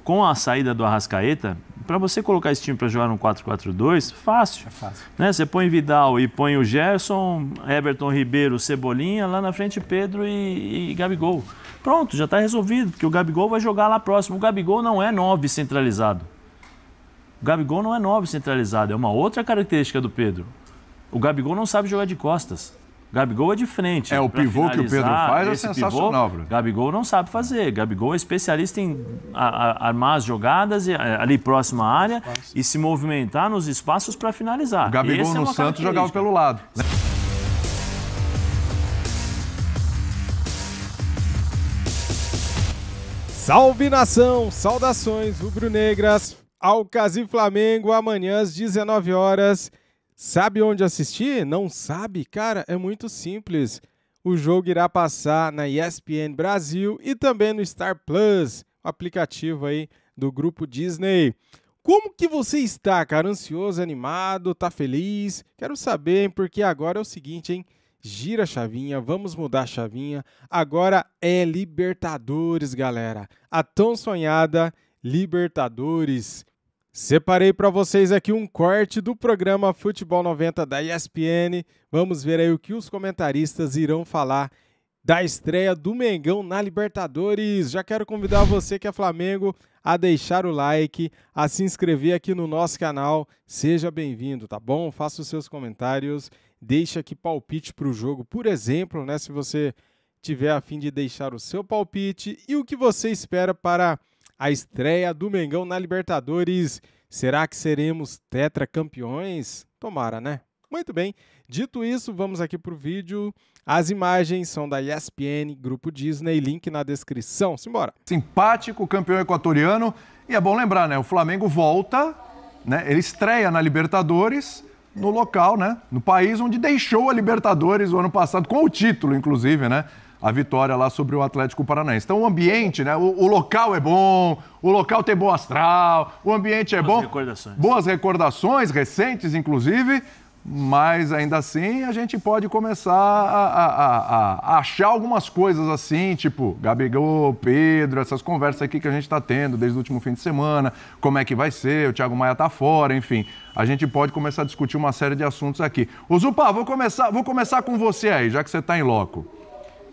com a saída do Arrascaeta, para você colocar esse time para jogar no 4-4-2, fácil. É fácil. Né? Você põe Vidal e põe o Gerson, Everton Ribeiro, Cebolinha, lá na frente Pedro e Gabigol. Pronto, já está resolvido, porque o Gabigol vai jogar lá próximo. O Gabigol não é 9 centralizado. O Gabigol não é 9 centralizado, é uma outra característica do Pedro. O Gabigol não sabe jogar de costas. O Gabigol é de frente. É, o pivô que o Pedro faz é sensacional, Bruno. Gabigol não sabe fazer. Gabigol é especialista em armar as jogadas ali próxima à área e se movimentar nos espaços para finalizar. O Gabigol no Santos jogava pelo lado. Salve, nação! Saudações rubro-negras! Alcas e Flamengo, amanhã às 19 horas. Sabe onde assistir? Não sabe? Cara, é muito simples. O jogo irá passar na ESPN Brasil e também no Star Plus, o aplicativo aí do grupo Disney. Como que você está, cara? Ansioso, animado, tá feliz? Quero saber, hein? Porque agora é o seguinte, hein? Gira a chavinha, vamos mudar a chavinha. Agora é Libertadores, galera. A tão sonhada Libertadores. Separei para vocês aqui um corte do programa Futebol 90 da ESPN. Vamos ver aí o que os comentaristas irão falar da estreia do Mengão na Libertadores. Já quero convidar você que é Flamengo a deixar o like, a se inscrever aqui no nosso canal. Seja bem-vindo, tá bom? Faça os seus comentários, deixe aqui palpite para o jogo, por exemplo, né? Se você tiver a fim de deixar o seu palpite e o que você espera para a estreia do Mengão na Libertadores. Será que seremos tetracampeões? Tomara, né? Muito bem. Dito isso, vamos aqui para o vídeo. As imagens são da ESPN, Grupo Disney, link na descrição. Simbora. Simpático, campeão equatoriano. E é bom lembrar, né? O Flamengo volta, né? Ele estreia na Libertadores no local, né? No país onde deixou a Libertadores o ano passado, com o título, inclusive, né? A vitória lá sobre o Atlético Paranaense. Então o ambiente, né? O local é bom, o local tem bom astral, o ambiente é bom. Boas recordações, recentes inclusive, mas ainda assim a gente pode começar a achar algumas coisas assim, tipo Gabigol, Pedro, essas conversas aqui que a gente está tendo desde o último fim de semana, como é que vai ser, o Thiago Maia tá fora, enfim. A gente pode começar a discutir uma série de assuntos aqui. Ô Zupá, vou começar com você aí, já que você está em loco.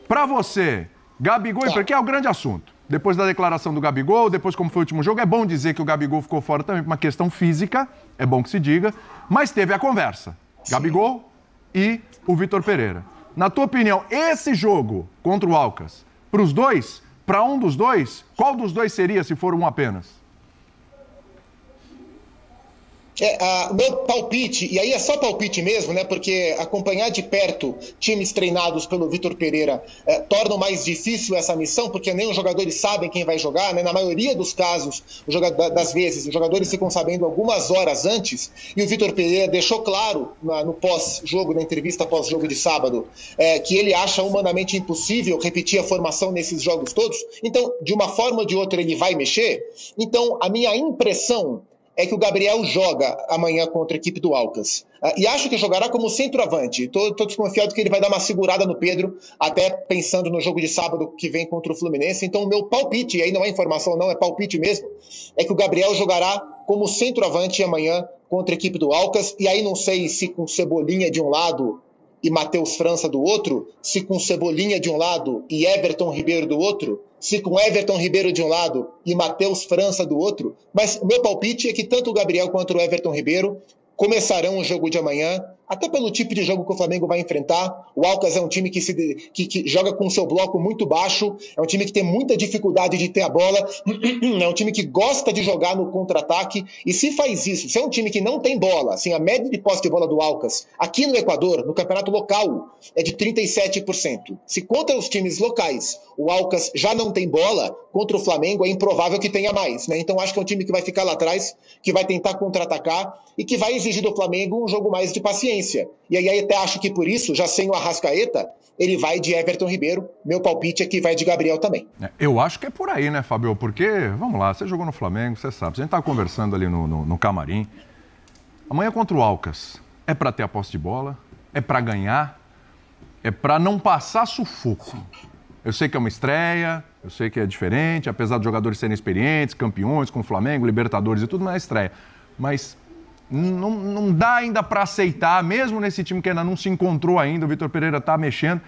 Para você, Gabigol, porque é o grande assunto. Depois da declaração do Gabigol, depois como foi o último jogo, é bom dizer que o Gabigol ficou fora também por uma questão física, é bom que se diga, mas teve a conversa. Sim. Gabigol e o Vitor Pereira. Na tua opinião, esse jogo contra o Alcas, para os dois, para um dos dois, qual dos dois seria se for um apenas? Meu palpite, e aí é só palpite mesmo, né? Porque acompanhar de perto times treinados pelo Vitor Pereira torna mais difícil essa missão, porque nem os jogadores sabem quem vai jogar, né? Na maioria dos casos, das vezes, os jogadores ficam sabendo algumas horas antes, e o Vitor Pereira deixou claro no pós-jogo, na entrevista pós-jogo de sábado, que ele acha humanamente impossível repetir a formação nesses jogos todos. Então, de uma forma ou de outra, ele vai mexer. Então, a minha impressão é que o Gabriel joga amanhã contra a equipe do Alcas. E acho que jogará como centroavante. Estou desconfiado que ele vai dar uma segurada no Pedro, até pensando no jogo de sábado que vem contra o Fluminense. Então, o meu palpite, e aí não é informação não, é palpite mesmo, é que o Gabriel jogará como centroavante amanhã contra a equipe do Alcas. E aí não sei se com Cebolinha de um lado e Matheus França do outro, se com Cebolinha de um lado e Everton Ribeiro do outro, se com Everton Ribeiro de um lado e Matheus França do outro, mas o meu palpite é que tanto o Gabriel quanto o Everton Ribeiro começarão o jogo de amanhã, até pelo tipo de jogo que o Flamengo vai enfrentar. O Alcas é um time que joga com o seu bloco muito baixo, é um time que tem muita dificuldade de ter a bola, é um time que gosta de jogar no contra-ataque, e se faz isso, se é um time que não tem bola, assim, a média de posse de bola do Alcas, aqui no Equador, no campeonato local, é de 37%. Se contra os times locais o Alcas já não tem bola, contra o Flamengo é improvável que tenha mais, né? Então acho que é um time que vai ficar lá atrás, que vai tentar contra-atacar e que vai exigir do Flamengo um jogo mais de paciência. E aí até acho que por isso, já sem o Arrascaeta, ele vai de Everton Ribeiro. Meu palpite é que vai de Gabriel também. Eu acho que é por aí, né, Fabio? Porque, vamos lá, você jogou no Flamengo, você sabe. A gente estava conversando ali no camarim. Amanhã contra o Alcas, é para ter a posse de bola, é para ganhar, é para não passar sufoco. Eu sei que é uma estreia, eu sei que é diferente, apesar dos jogadores serem experientes, campeões com o Flamengo, Libertadores e tudo, não é estreia. Mas não dá ainda para aceitar, mesmo nesse time que ainda não se encontrou ainda, o Vitor Pereira está mexendo,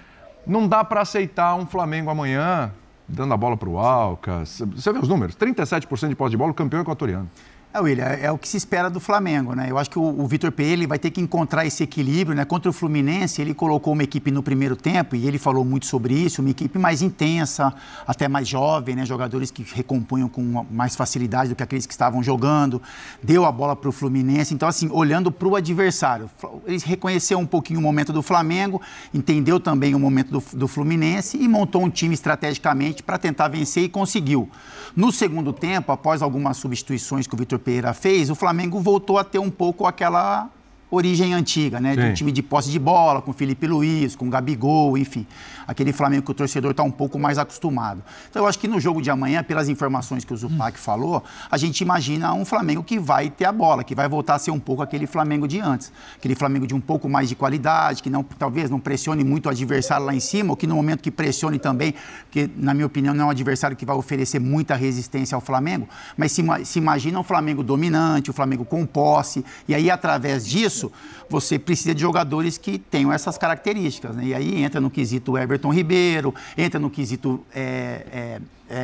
não dá para aceitar um Flamengo amanhã dando a bola para o Alcas. Você vê os números, 37% de posse de bola, o campeão equatoriano. William, é o que se espera do Flamengo, né? Eu acho que o Vitor Pereira vai ter que encontrar esse equilíbrio, né? Contra o Fluminense, ele colocou uma equipe no primeiro tempo, e ele falou muito sobre isso, uma equipe mais intensa, até mais jovem, né? Jogadores que recompunham com mais facilidade do que aqueles que estavam jogando, deu a bola para o Fluminense. Então, assim, olhando para o adversário, ele reconheceu um pouquinho o momento do Flamengo, entendeu também o momento do Fluminense e montou um time estrategicamente para tentar vencer e conseguiu. No segundo tempo, após algumas substituições que o Vitor Pereira fez, o Flamengo voltou a ter um pouco aquela origem antiga, né? De um time de posse de bola, com Felipe Luiz, com Gabigol, enfim. Aquele Flamengo que o torcedor está um pouco mais acostumado. Então, eu acho que no jogo de amanhã, pelas informações que o Zupac falou, a gente imagina um Flamengo que vai ter a bola, que vai voltar a ser um pouco aquele Flamengo de antes. Aquele Flamengo de um pouco mais de qualidade, que não, talvez não pressione muito o adversário lá em cima, ou que no momento que pressione também, porque, na minha opinião, não é um adversário que vai oferecer muita resistência ao Flamengo, mas se imagina um Flamengo dominante, um Flamengo com posse, e aí, através disso, você precisa de jogadores que tenham essas características, né? E aí entra no quesito Everton Ribeiro, entra no quesito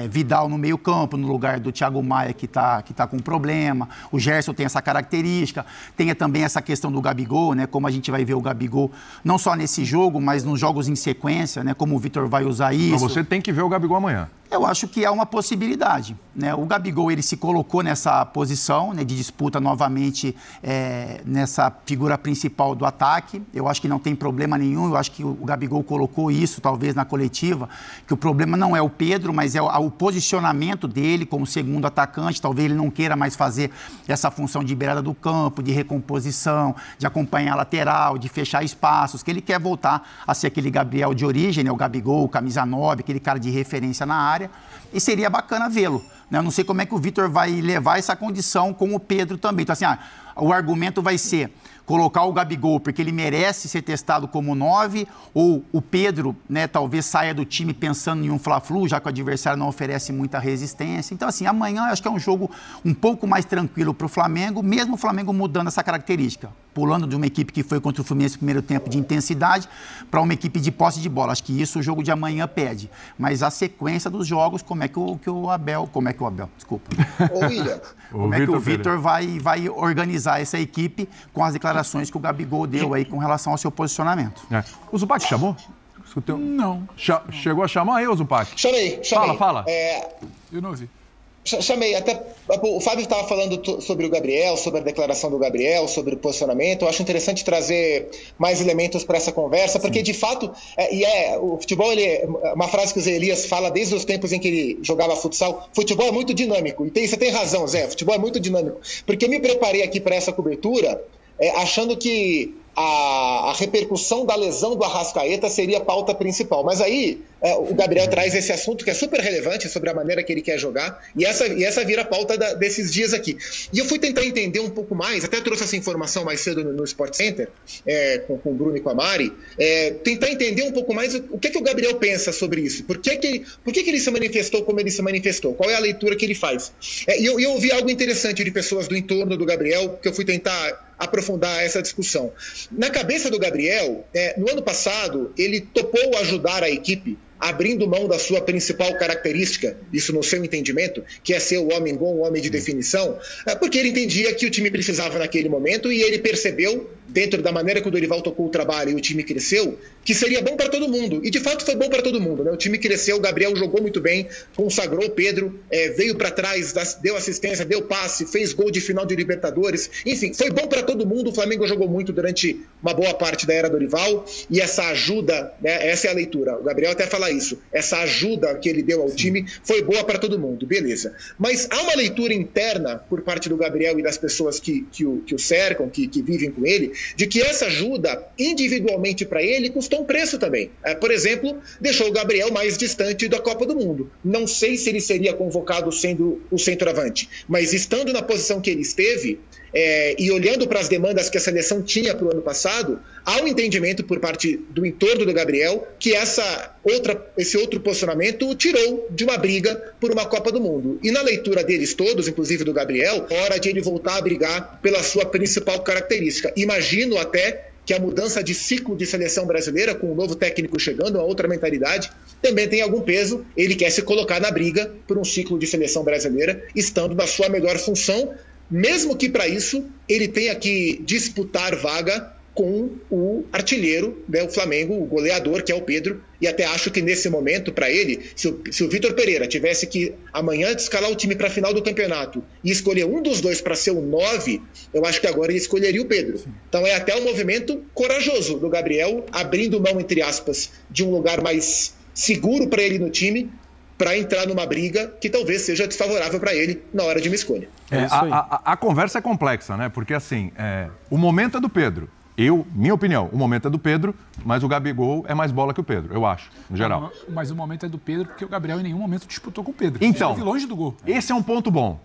Vidal no meio campo, no lugar do Thiago Maia, que tá com problema. O Gerson tem essa característica. Tem também essa questão do Gabigol, né? Como a gente vai ver o Gabigol, não só nesse jogo, mas nos jogos em sequência, né? Como o Vitor vai usar isso. Mas você tem que ver o Gabigol amanhã. Eu acho que é uma possibilidade, né? O Gabigol, ele se colocou nessa posição, né, de disputa novamente nessa figura principal do ataque. Eu acho que não tem problema nenhum. Eu acho que o Gabigol colocou isso, talvez, na coletiva, que o problema não é o Pedro, mas é o posicionamento dele como segundo atacante. Talvez ele não queira mais fazer essa função de beirada do campo, de recomposição, de acompanhar a lateral, de fechar espaços, que ele quer voltar a ser aquele Gabriel de origem, né? O Gabigol, o camisa 9, aquele cara de referência na área. E seria bacana vê-lo, né? Eu não sei como é que o Vitor vai levar essa condição com o Pedro também. Então, assim, o argumento vai ser colocar o Gabigol porque ele merece ser testado como 9, ou o Pedro, né, talvez saia do time pensando em um Fla-Flu, já que o adversário não oferece muita resistência. Então, assim, amanhã eu acho que é um jogo um pouco mais tranquilo para o Flamengo, mesmo o Flamengo mudando essa característica, pulando de uma equipe que foi contra o Fluminense no primeiro tempo de intensidade para uma equipe de posse de bola. Acho que isso o jogo de amanhã pede. Mas a sequência dos jogos, como é que o Abel, desculpa. Ô, William. Como é que o Vitor vai organizar essa equipe com as declarações que o Gabigol deu aí com relação ao seu posicionamento? O Zupac chamou? Não. Chegou a chamar aí, o Zupac? Chamei. Fala. Eu não ouvi. Chamei, até o Fábio estava falando sobre o Gabriel, sobre a declaração do Gabriel, sobre o posicionamento. Eu acho interessante trazer mais elementos para essa conversa, porque de fato, o futebol, uma frase que o Zé Elias fala desde os tempos em que ele jogava futsal, futebol é muito dinâmico. E você tem razão, Zé, futebol é muito dinâmico. Porque eu me preparei aqui para essa cobertura achando que a repercussão da lesão do Arrascaeta seria a pauta principal. Mas aí o Gabriel traz esse assunto que é super relevante sobre a maneira que ele quer jogar, e essa vira a pauta desses dias aqui. E eu fui tentar entender um pouco mais, até trouxe essa informação mais cedo no Sport Center, com o Bruno e com a Mari, tentar entender um pouco mais o que o Gabriel pensa sobre isso. Por que ele se manifestou como ele se manifestou? Qual é a leitura que ele faz? E eu ouvi algo interessante de pessoas do entorno do Gabriel, que eu fui tentar aprofundar essa discussão. Na cabeça do Gabriel, no ano passado, ele topou ajudar a equipe abrindo mão da sua principal característica, isso no seu entendimento, que é ser o homem bom, o homem de definição, porque ele entendia que o time precisava naquele momento e ele percebeu, dentro da maneira que o Dorival tocou o trabalho e o time cresceu, que seria bom para todo mundo. E de fato foi bom para todo mundo, né? O time cresceu, o Gabriel jogou muito bem, consagrou o Pedro, veio para trás, deu assistência, deu passe, fez gol de final de Libertadores, enfim, foi bom para todo mundo. O Flamengo jogou muito durante uma boa parte da era Dorival, e essa ajuda, né, essa é a leitura. O Gabriel até fala isso, essa ajuda que ele deu ao time foi boa para todo mundo, beleza. Mas há uma leitura interna por parte do Gabriel e das pessoas que o cercam, que vivem com ele, de que essa ajuda individualmente para ele custou um preço também. Por exemplo, deixou o Gabriel mais distante da Copa do Mundo. Não sei se ele seria convocado sendo o centroavante, mas estando na posição que ele esteve, e olhando para as demandas que a seleção tinha para o ano passado, há um entendimento por parte do entorno do Gabriel que esse outro posicionamento o tirou de uma briga por uma Copa do Mundo. E na leitura deles todos, inclusive do Gabriel, hora de ele voltar a brigar pela sua principal característica. Imagino até que a mudança de ciclo de seleção brasileira, com um novo técnico chegando, uma outra mentalidade, também tem algum peso. Ele quer se colocar na briga por um ciclo de seleção brasileira, estando na sua melhor função, mesmo que para isso ele tenha que disputar vaga com o artilheiro, né, o Flamengo, o goleador, que é o Pedro, e até acho que nesse momento, para ele, se o Vitor Pereira tivesse que amanhã escalar o time para a final do campeonato e escolher um dos dois para ser o 9, eu acho que agora ele escolheria o Pedro. Então é até um movimento corajoso do Gabriel, abrindo mão, entre aspas, de um lugar mais seguro para ele no time, para entrar numa briga que talvez seja desfavorável para ele na hora de uma escolha. A conversa é complexa, né? Porque assim, o momento é do Pedro. Minha opinião, o momento é do Pedro, mas o Gabigol é mais bola que o Pedro, eu acho, no geral. Mas o momento é do Pedro porque o Gabriel em nenhum momento disputou com o Pedro. Então, ele esteve longe do gol. Esse é um ponto bom.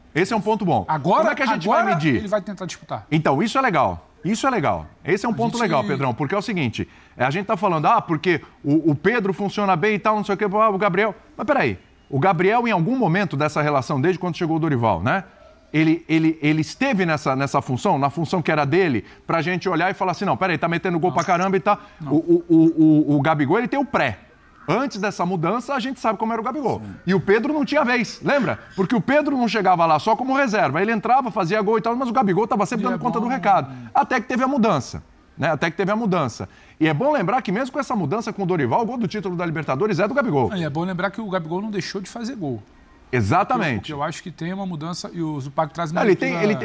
Agora, como é que a gente vai medir? Ele vai tentar disputar. Então, isso é legal. Esse é um ponto legal, Pedrão, porque é o seguinte, a gente tá falando, porque o Pedro funciona bem e tal, não sei o que, o Gabriel... Mas peraí, o Gabriel em algum momento dessa relação, desde quando chegou o Dorival, né? Ele esteve nessa função, na função que era dele, pra gente olhar e falar assim, não, peraí, tá metendo gol pra caramba e tá... O Gabigol, ele tem o pré. Antes dessa mudança, a gente sabe como era o Gabigol. Sim. E o Pedro não tinha vez, lembra? Porque o Pedro não chegava lá só como reserva. Ele entrava, fazia gol e tal, mas o Gabigol tava sempre dando conta do recado. Até que teve a mudança. Né? E é bom lembrar que mesmo com essa mudança com o Dorival, o gol do título da Libertadores é do Gabigol. É bom lembrar que o Gabigol não deixou de fazer gol. Exatamente. Porque eu acho que tem uma mudança e o Zupac traz uma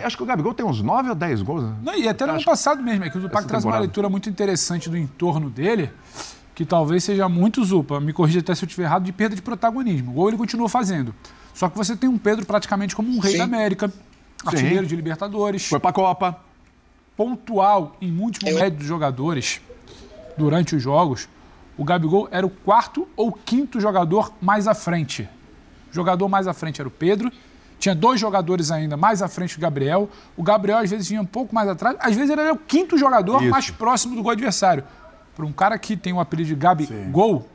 acho que o Gabigol tem uns 9 ou 10 gols. Né? Não, e até no ano passado mesmo, é que o Zupac traz uma leitura muito interessante do entorno dele, que talvez seja muito, Zupa, me corrija até se eu estiver errado, de perda de protagonismo. O gol ele continua fazendo. Só que você tem um Pedro praticamente como um rei da América, artilheiro de Libertadores. Foi pra Copa. Pontual em muitos momentos dos jogadores durante os jogos. O Gabigol era o 4º ou 5º jogador mais à frente. O jogador mais à frente era o Pedro. Tinha 2 jogadores ainda mais à frente do Gabriel. O Gabriel, às vezes, vinha um pouco mais atrás. Às vezes, ele era o 5º jogador mais próximo do gol adversário. Para um cara que tem o apelido de Gabigol,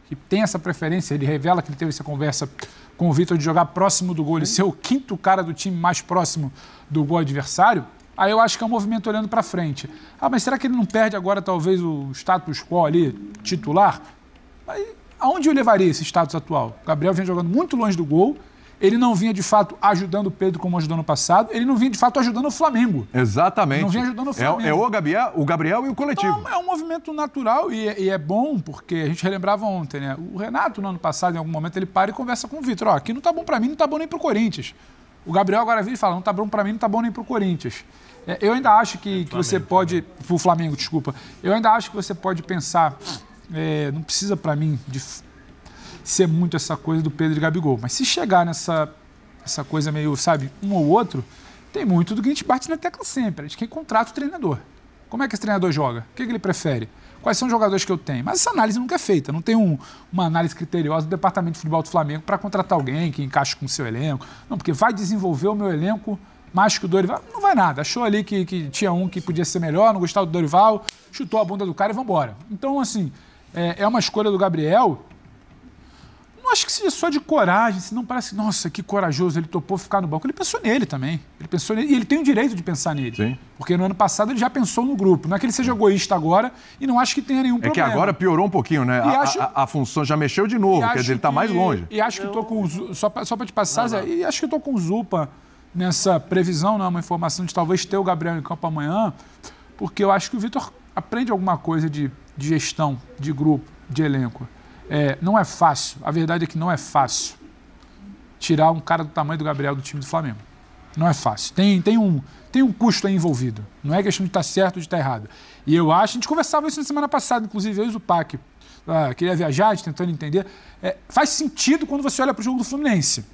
que tem essa preferência, ele revela que ele teve essa conversa com o Vitor de jogar próximo do gol, ele ser o 5º cara do time mais próximo do gol adversário. Aí eu acho que é um movimento olhando para frente. Mas será que ele não perde agora, talvez, o status quo ali, titular? Aí, aonde eu levaria esse status atual? O Gabriel vinha jogando muito longe do gol, ele não vinha, de fato, ajudando o Pedro como ajudou no passado, ele não vinha, de fato, ajudando o Flamengo. Exatamente. Não vinha ajudando o Flamengo. É o Gabriel e o coletivo. Então, é um movimento natural e é bom, porque a gente relembrava ontem, né? O Renato, no ano passado, em algum momento, ele para e conversa com o Vitor. Aqui não tá bom pra mim, não tá bom nem pro Corinthians. O Gabriel agora vira e fala, não tá bom pra mim, não tá bom nem pro Corinthians. Eu ainda acho que você pode... Pro Flamengo, desculpa. Eu ainda acho que você pode pensar... não precisa, pra mim, de ser muito essa coisa do Pedro e Gabigol. Mas se chegar nessa coisa meio, sabe, um ou outro, tem muito do que a gente bate na tecla sempre. A gente quem contrata o treinador. Como é que esse treinador joga? O que ele prefere? Quais são os jogadores que eu tenho? Mas essa análise nunca é feita. Não tem uma análise criteriosa do Departamento de Futebol do Flamengo para contratar alguém que encaixe com o seu elenco. Não, porque vai desenvolver o meu elenco mais que o Dorival. Não vai nada. Achou ali que tinha um que podia ser melhor, não gostava do Dorival, chutou a bunda do cara e vambora. Então, assim, é uma escolha do Gabriel. Não acho que seja só de coragem, senão parece, nossa, que corajoso, ele topou ficar no banco. Ele pensou nele também. Ele pensou nele, e ele tem o direito de pensar nele. Sim. Porque no ano passado ele já pensou no grupo. Não é que ele seja egoísta agora e não acho que tenha nenhum problema. É que agora piorou um pouquinho, né? A função já mexeu de novo, quer dizer, ele está mais longe. E acho que estou com o só para te passar, Zé, e acho que estou com o Zupa nessa previsão, não é uma informação de talvez ter o Gabriel em campo amanhã, porque eu acho que o Vitor aprende alguma coisa de gestão, de grupo, de elenco. Não é fácil, a verdade é que não é fácil tirar um cara do tamanho do Gabriel do time do Flamengo. Não é fácil. Tem um custo aí envolvido. Não é questão de estar certo ou de estar errado. E eu acho, a gente conversava isso na semana passada, inclusive eu e o Zupac, queria viajar, tentando entender. Faz sentido quando você olha para o jogo do Fluminense.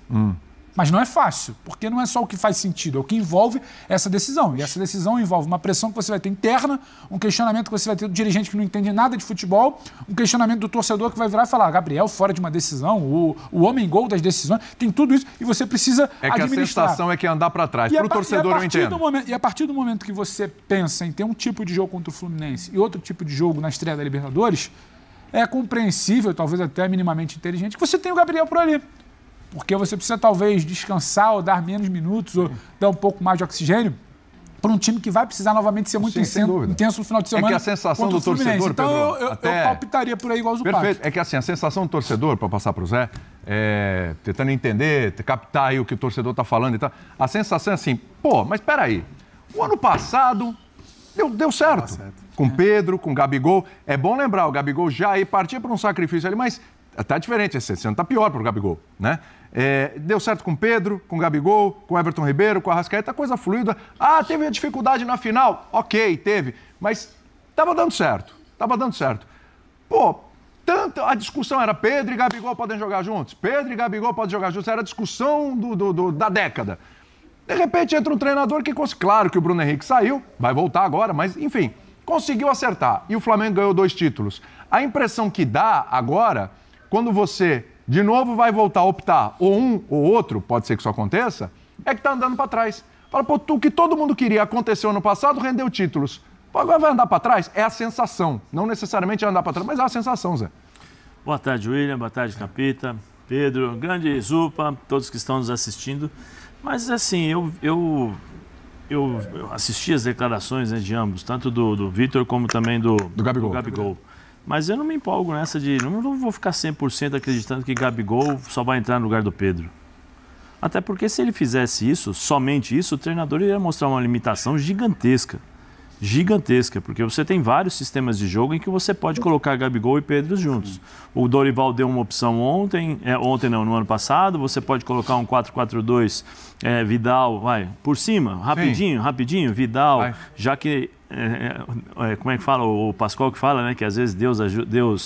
Mas não é fácil, porque não é só o que faz sentido, é o que envolve essa decisão. E essa decisão envolve uma pressão que você vai ter interna, um questionamento que você vai ter do dirigente que não entende nada de futebol, um questionamento do torcedor que vai virar e falar: Gabriel fora de uma decisão, o homem-gol das decisões, tem tudo isso e você precisa administrar. Que a sensação é que é andar para trás. Para o torcedor eu entendo. E a partir do momento que você pensa em ter um tipo de jogo contra o Fluminense e outro tipo de jogo na estreia da Libertadores, é compreensível, talvez até minimamente inteligente, que você tenha o Gabriel por ali. Porque você precisa talvez descansar ou dar menos minutos ou dar um pouco mais de oxigênio para um time que vai precisar novamente ser muito intenso no final de semana. É que a sensação do torcedor, então eu palpitaria por aí igual o Zupac. Perfeito. É que assim, a sensação do torcedor, para passar para o Zé, tentando entender, captar aí o que o torcedor está falando e tal, a sensação é assim, mas peraí, o ano passado deu certo. Com Pedro, com Gabigol. É bom lembrar, o Gabigol já aí partia para um sacrifício ali, mas tá diferente, esse ano tá pior para o Gabigol, né? Deu certo com Pedro, com Gabigol, com Everton Ribeiro, com Arrascaeta, coisa fluida. Teve a dificuldade na final? Ok, teve, mas tava dando certo. Tanto a discussão era Pedro e Gabigol podem jogar juntos, Pedro e Gabigol podem jogar juntos, era a discussão da década. De repente entra um treinador que, claro que o Bruno Henrique saiu, vai voltar agora, mas enfim, conseguiu acertar. E o Flamengo ganhou 2 títulos. A impressão que dá agora, quando você de novo vai voltar a optar ou um ou outro, pode ser que isso aconteça, é que tá andando para trás. Fala, o que todo mundo queria aconteceu no passado, rendeu títulos. Agora vai andar para trás? É a sensação. Não necessariamente andar para trás, mas é a sensação, Zé. Boa tarde, William. Boa tarde, Capita, Pedro, grande Zupa, todos que estão nos assistindo. Mas assim, eu assisti as declarações, né, de ambos, tanto do Vitor como também do Gabigol. Mas eu não me empolgo nessa de... Não vou ficar 100% acreditando que Gabigol só vai entrar no lugar do Pedro. Até porque se ele fizesse isso, somente isso, o treinador iria mostrar uma limitação gigantesca. Porque você tem vários sistemas de jogo em que você pode colocar Gabigol e Pedro juntos. O Dorival deu uma opção no ano passado, você pode colocar um 4-4-2, Vidal, por cima, rapidinho, Vidal, já que... como é que fala? O Pascoal que fala, né? Que às vezes Deus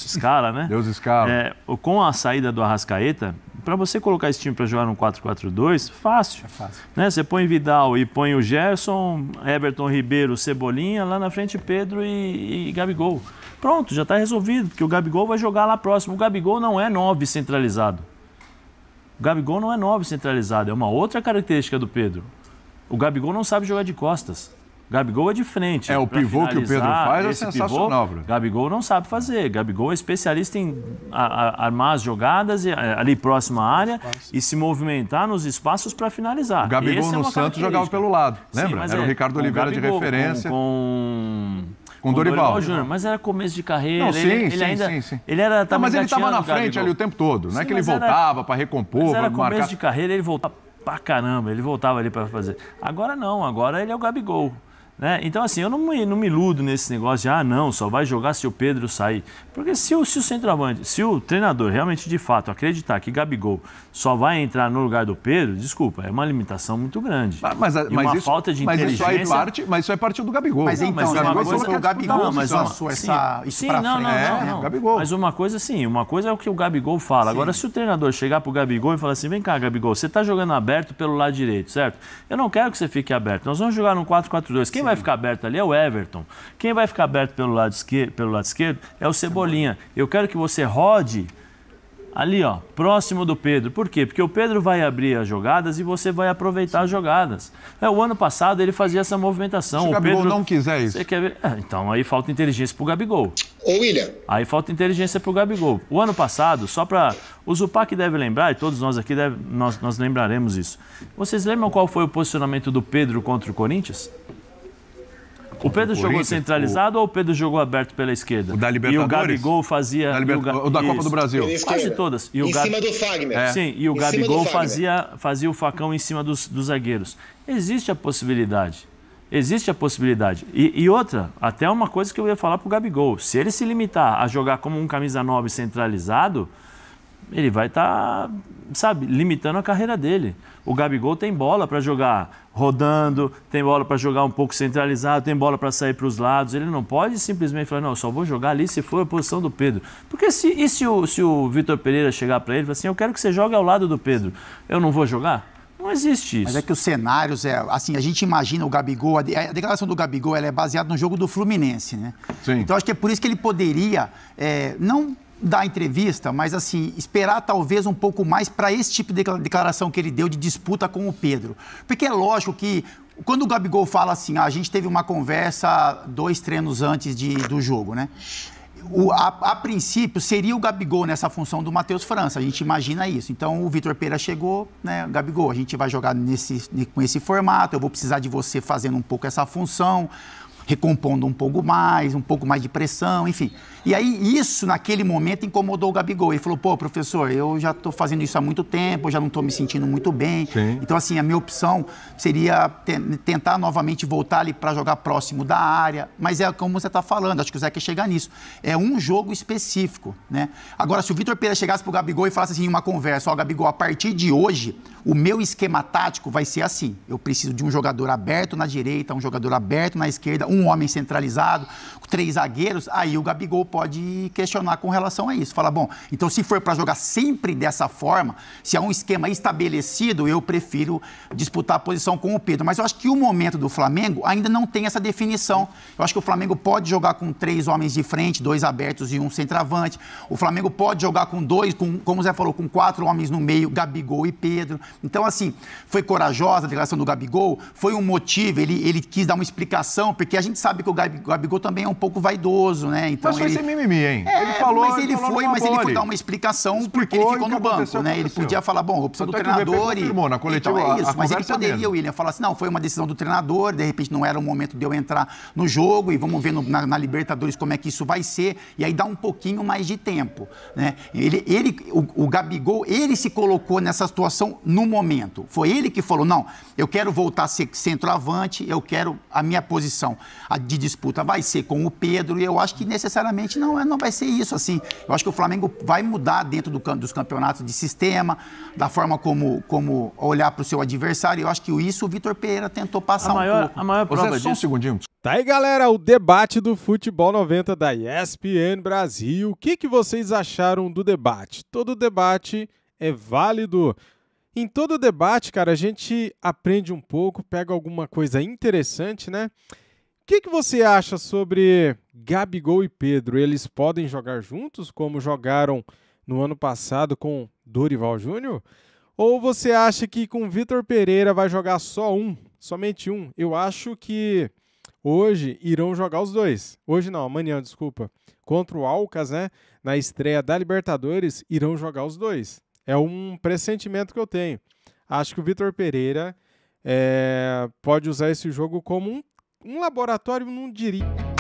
escala, né? Deus escala. Com a saída do Arrascaeta, para você colocar esse time para jogar no 4-4-2, fácil. É fácil. Né? Você põe Vidal e põe o Gerson, Everton Ribeiro, Cebolinha, lá na frente Pedro e Gabigol. Pronto, já está resolvido, porque o Gabigol vai jogar lá próximo. O Gabigol não é 9 centralizado. É uma outra característica do Pedro. O Gabigol não sabe jogar de costas. Gabigol é de frente. O pivô que o Pedro faz é sensacional. Gabigol não sabe fazer. Gabigol é especialista em armar as jogadas ali próximo à área e se movimentar nos espaços para finalizar. O Gabigol no Santos jogava pelo lado, lembra? Era o Ricardo Oliveira de referência. Com o Dorival Júnior, mas era começo de carreira. Não, sim. Ele era mas ele estava na frente ali o tempo todo. Não é que ele voltava para recompor, para marcar. Começo de carreira, ele voltava pra caramba. Ele voltava ali para fazer. Agora não, agora ele é o Gabigol. Né? Então, assim, eu não me iludo nesse negócio de, só vai jogar se o Pedro sair. Porque se o centroavante, se o treinador realmente, de fato, acreditar que Gabigol só vai entrar no lugar do Pedro, desculpa, é uma limitação muito grande. Falta de inteligência. Mas isso aí partiu do Gabigol. Mas então, o Gabigol lançou isso pra frente. Não. Gabigol. Mas uma coisa é o que o Gabigol fala. Sim. Agora, se o treinador chegar pro Gabigol e falar assim, vem cá, Gabigol, você tá jogando aberto pelo lado direito, certo? Eu não quero que você fique aberto. Nós vamos jogar no 4-4-2. Quem vai ficar aberto ali é o Everton. Quem vai ficar aberto pelo lado esquerdo é o Cebolinha. Eu quero que você rode ali, próximo do Pedro. Por quê? Porque o Pedro vai abrir as jogadas e você vai aproveitar as jogadas. O ano passado ele fazia essa movimentação. Se o Gabigol não quiser isso. Você quer ver? Então aí falta inteligência pro Gabigol. Ô, William. Aí falta inteligência pro Gabigol. O ano passado, só para o Zupac deve lembrar, e todos nós aqui nós lembraremos isso. Vocês lembram qual foi o posicionamento do Pedro contra o Corinthians? O Pedro jogou centralizado ou o Pedro jogou aberto pela esquerda? O da Libertadores? E o Gabigol fazia... O da Copa do Brasil. Quase todas. Em cima do Fagner. Sim, e o Gabigol fazia o facão em cima dos zagueiros. Existe a possibilidade. E outra, até uma coisa que eu ia falar pro Gabigol. Se ele se limitar a jogar como um camisa 9 centralizado, ele vai estar, limitando a carreira dele. O Gabigol tem bola para jogar rodando, tem bola para jogar um pouco centralizado, tem bola para sair para os lados. Ele não pode simplesmente falar, não, eu só vou jogar ali se for a posição do Pedro. Porque se o Vitor Pereira chegar para ele e falar assim, eu quero que você jogue ao lado do Pedro, eu não vou jogar? Não existe isso. Mas é que os cenários, assim, a gente imagina o Gabigol, a declaração do Gabigol ela é baseada no jogo do Fluminense, né? Sim. Então acho que é por isso que ele poderia, não dar entrevista, mas assim, esperar talvez um pouco mais para esse tipo de declaração que ele deu de disputa com o Pedro. Porque é lógico que quando o Gabigol fala assim, a gente teve uma conversa 2 treinos antes do jogo, né? A princípio, seria o Gabigol nessa função do Matheus França, a gente imagina isso. Então, o Vitor Pereira chegou, né, Gabigol, a gente vai jogar com esse formato, eu vou precisar de você fazendo um pouco essa função, recompondo um pouco mais de pressão, enfim. E aí, isso, naquele momento, incomodou o Gabigol. Ele falou, pô, professor, eu já estou fazendo isso há muito tempo, eu já não estou me sentindo muito bem. Sim. Então, assim, a minha opção seria tentar novamente voltar ali para jogar próximo da área. Mas é como você está falando, acho que o Zé quer chegar nisso. É um jogo específico, né? Agora, se o Vitor Pereira chegasse para o Gabigol e falasse assim, em uma conversa, ó, Gabigol, a partir de hoje, o meu esquema tático vai ser assim. Eu preciso de um jogador aberto na direita, um jogador aberto na esquerda, um homem centralizado, 3 zagueiros, aí o Gabigol pode questionar com relação a isso. Fala, bom, então se for para jogar sempre dessa forma, se é um esquema estabelecido, eu prefiro disputar a posição com o Pedro. Mas eu acho que o momento do Flamengo ainda não tem essa definição. Eu acho que o Flamengo pode jogar com 3 homens de frente, 2 abertos e um centroavante. O Flamengo pode jogar com 2, como o Zé falou, com 4 homens no meio, Gabigol e Pedro. Então, assim, foi corajosa a declaração do Gabigol, foi um motivo, ele quis dar uma explicação, porque a gente sabe que o Gabigol também é um pouco vaidoso, né? Então, mas foi sem mimimi, hein? Ele falou, ele foi dar uma explicação porque ele ficou no banco, né? Ele podia falar, bom, opção do treinador confirmou na coletiva, então é isso, mas ele poderia, mesmo. William, falar assim, não, foi uma decisão do treinador, de repente não era o momento de eu entrar no jogo e vamos ver na Libertadores como é que isso vai ser, e aí dá um pouquinho mais de tempo, né? O Gabigol, ele se colocou nessa situação no momento. Foi ele que falou, não, eu quero voltar a ser centroavante, eu quero a minha posição de disputa vai ser com o Pedro, e eu acho que necessariamente não vai ser isso, assim. Eu acho que o Flamengo vai mudar dentro dos campeonatos de sistema, da forma como olhar para o seu adversário, eu acho que isso o Vitor Pereira tentou passar um pouco. A maior prova disso... Só um segundinho. Tá aí, galera, o debate do Futebol 90 da ESPN Brasil. O que vocês acharam do debate? Todo debate é válido. Em todo debate, cara, a gente aprende um pouco, pega alguma coisa interessante, né? O que você acha sobre Gabigol e Pedro? Eles podem jogar juntos, como jogaram no ano passado com Dorival Júnior? Ou você acha que com Vitor Pereira vai jogar somente um? Eu acho que hoje irão jogar os dois. Hoje não, amanhã, desculpa. Contra o Alcas, né? Na estreia da Libertadores, irão jogar os dois. É um pressentimento que eu tenho. Acho que o Vitor Pereira pode usar esse jogo como um laboratório, não diria.